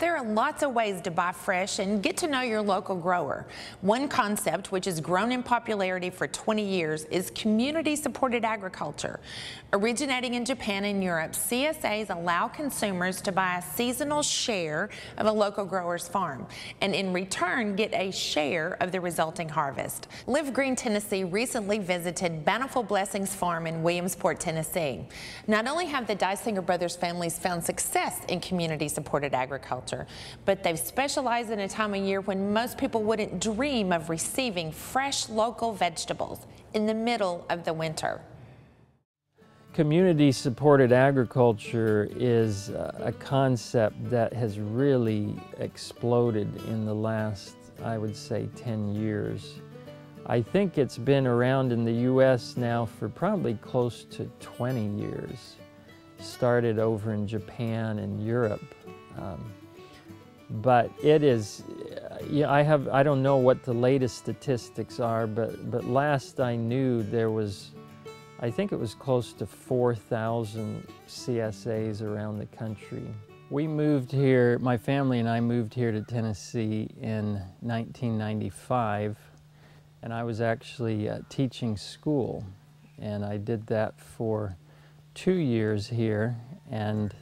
There are lots of ways to buy fresh and get to know your local grower. One concept, which has grown in popularity for 20 years, is community-supported agriculture. Originating in Japan and Europe, CSAs allow consumers to buy a seasonal share of a local grower's farm and in return get a share of the resulting harvest. Live Green Tennessee recently visited Bountiful Blessings Farm in Williamsport, Tennessee. Not only have the Dysinger brothers families found success in community-supported agriculture, but they've specialized in a time of year when most people wouldn't dream of receiving fresh local vegetables in the middle of the winter. Community-supported agriculture is a concept that has really exploded in the last, I would say, 10 years. I think it's been around in the U.S. now for probably close to 20 years. Started over in Japan and Europe. But it is, I don't know what the latest statistics are, but last I knew there was, I think it was close to 4,000 CSAs around the country. We moved here, my family and I moved here to Tennessee in 1995, and I was actually teaching school, and I did that for 2 years here and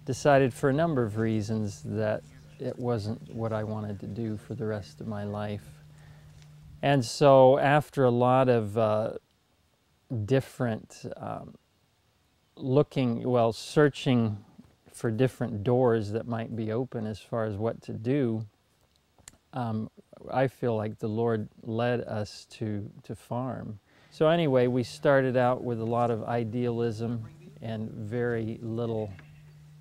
decided for a number of reasons that it wasn't what I wanted to do for the rest of my life. And so after a lot of different searching for different doors that might be open as far as what to do, I feel like the Lord led us to farm. So anyway, we started out with a lot of idealism and very little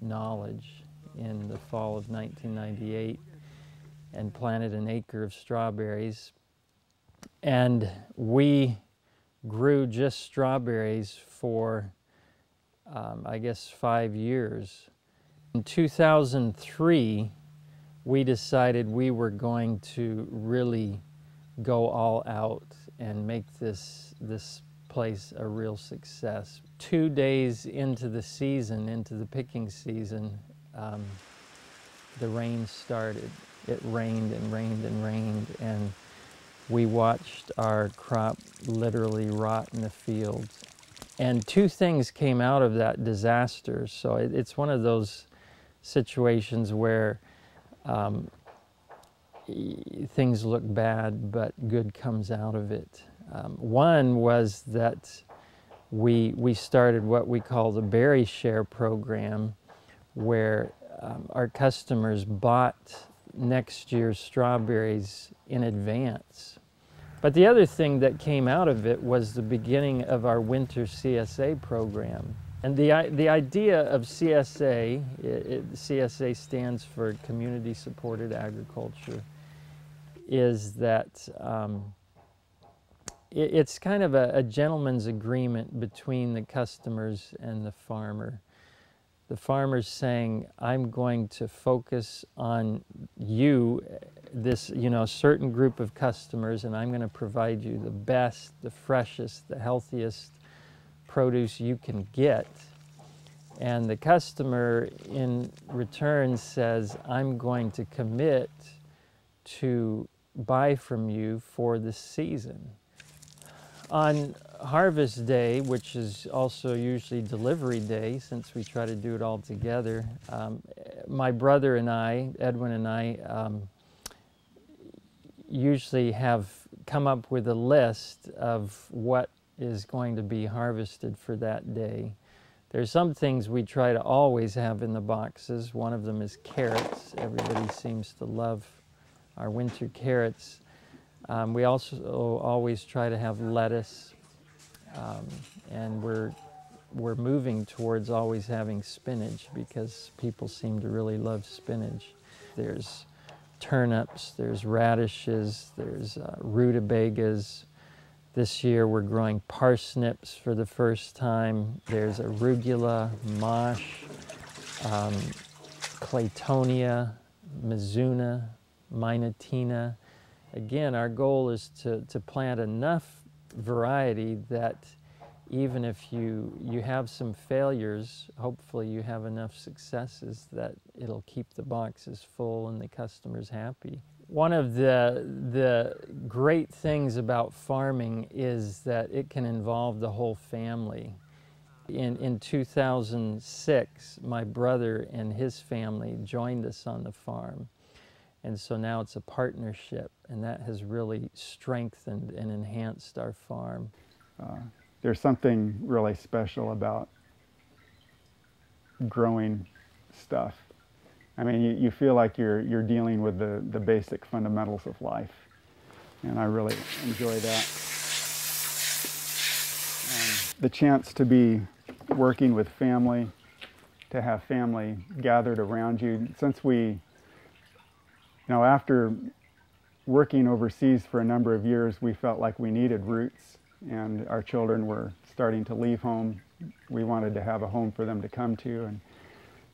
knowledge in the fall of 1998 and planted an acre of strawberries. And we grew just strawberries for, I guess, 5 years. In 2003, we decided we were going to really go all out and make this place a real success. 2 days into the season, into the picking season, the rain started. It rained and rained and rained, and we watched our crop literally rot in the fields. And 2 things came out of that disaster. So it's one of those situations where things look bad, but good comes out of it. One was that we started what we call the Berry Share program, where our customers bought next year's strawberries in advance. But the other thing that came out of it was the beginning of our winter CSA program. And the idea of CSA, CSA stands for Community Supported Agriculture, is that it's kind of a gentleman's agreement between the customers and the farmer. The farmer's saying, I'm going to focus on you, this certain group of customers, and I'm going to provide you the best, the freshest, the healthiest produce you can get. And the customer in return says, I'm going to commit to buy from you for this season. On Harvest Day, which is also usually delivery day, since we try to do it all together, my brother and I, Edwin and I, usually have come up with a list of what is going to be harvested for that day. There's some things we try to always have in the boxes. One of them is carrots. Everybody seems to love our winter carrots. We also always try to have lettuce, and we're moving towards always having spinach because people seem to really love spinach. There's turnips, there's radishes, there's rutabagas. This year we're growing parsnips for the first time. There's arugula, mosh, claytonia, mizuna, minutina. Again, our goal is to plant enough variety that even if you have some failures, hopefully you have enough successes that it'll keep the boxes full and the customers happy. One of the great things about farming is that it can involve the whole family. In 2006, my brother and his family joined us on the farm. And so now it's a partnership, and that has really strengthened and enhanced our farm. There's something really special about growing stuff. I mean, you feel like you're dealing with the basic fundamentals of life, and I really enjoy that. The chance to be working with family, to have family gathered around you. Since after working overseas for a number of years, we felt like we needed roots, and our children were starting to leave home. We wanted to have a home for them to come to, and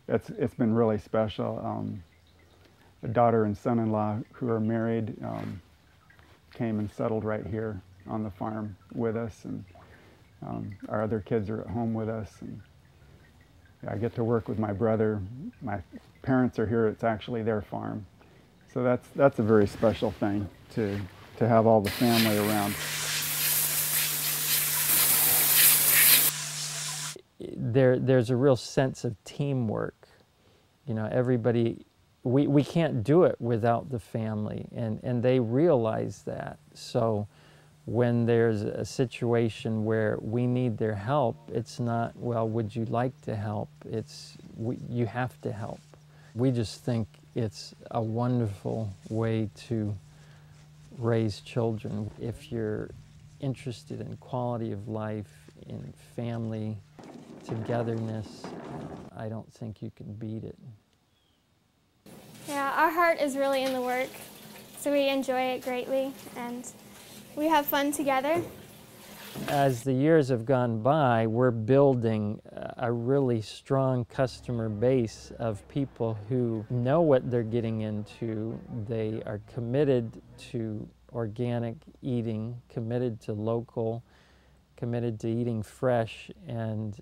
it's been really special. The daughter and son-in-law who are married came and settled right here on the farm with us, and our other kids are at home with us. And I get to work with my brother. My parents are here. It's actually their farm. So that's a very special thing to have all the family around. There's a real sense of teamwork. Everybody, we can't do it without the family, and they realize that. So when there's a situation where we need their help, it's not, well, would you like to help? It's, you have to help. We just think it's a wonderful way to raise children. If you're interested in quality of life, in family togetherness, I don't think you can beat it. Yeah, our heart is really in the work, so we enjoy it greatly, and we have fun together. As the years have gone by, we're building a really strong customer base of people who know what they're getting into. They are committed to organic eating, committed to local, committed to eating fresh, and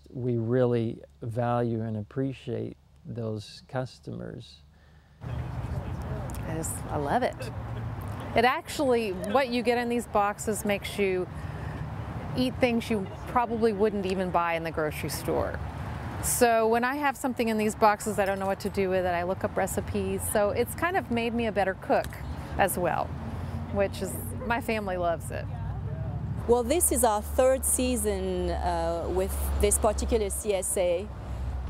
we really value and appreciate those customers. I love it. It actually, what you get in these boxes makes you eat things you probably wouldn't even buy in the grocery store. So when I have something in these boxes, I don't know what to do with it. I look up recipes. So it's kind of made me a better cook as well, which is, my family loves it. Well, this is our third season with this particular CSA.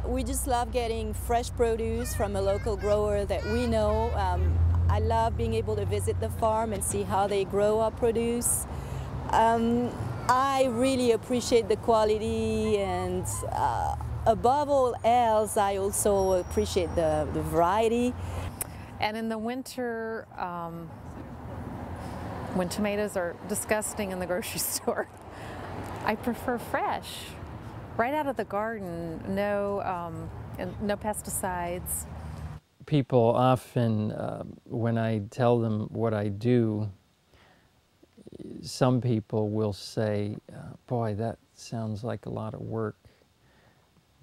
We just love getting fresh produce from a local grower that we know. I love being able to visit the farm and see how they grow our produce. I really appreciate the quality, and above all else, I also appreciate the variety. And in the winter, when tomatoes are disgusting in the grocery store, I prefer fresh, right out of the garden, no pesticides. People often, when I tell them what I do, some people will say, boy, that sounds like a lot of work.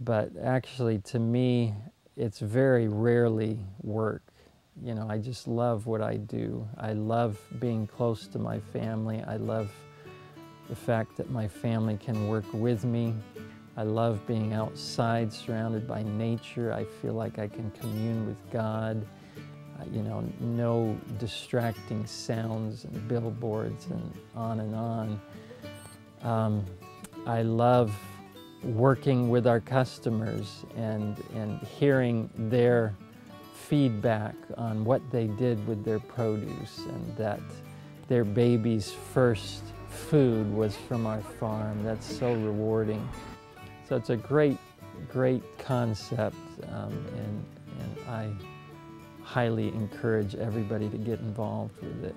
But actually, to me, it's very rarely work. I just love what I do. I love being close to my family. I love the fact that my family can work with me. I love being outside, surrounded by nature. I feel like I can commune with God. No distracting sounds and billboards and on and on. I love working with our customers and hearing their feedback on what they did with their produce, and that their baby's first food was from our farm. That's so rewarding. So it's a great concept, and I highly encourage everybody to get involved with it.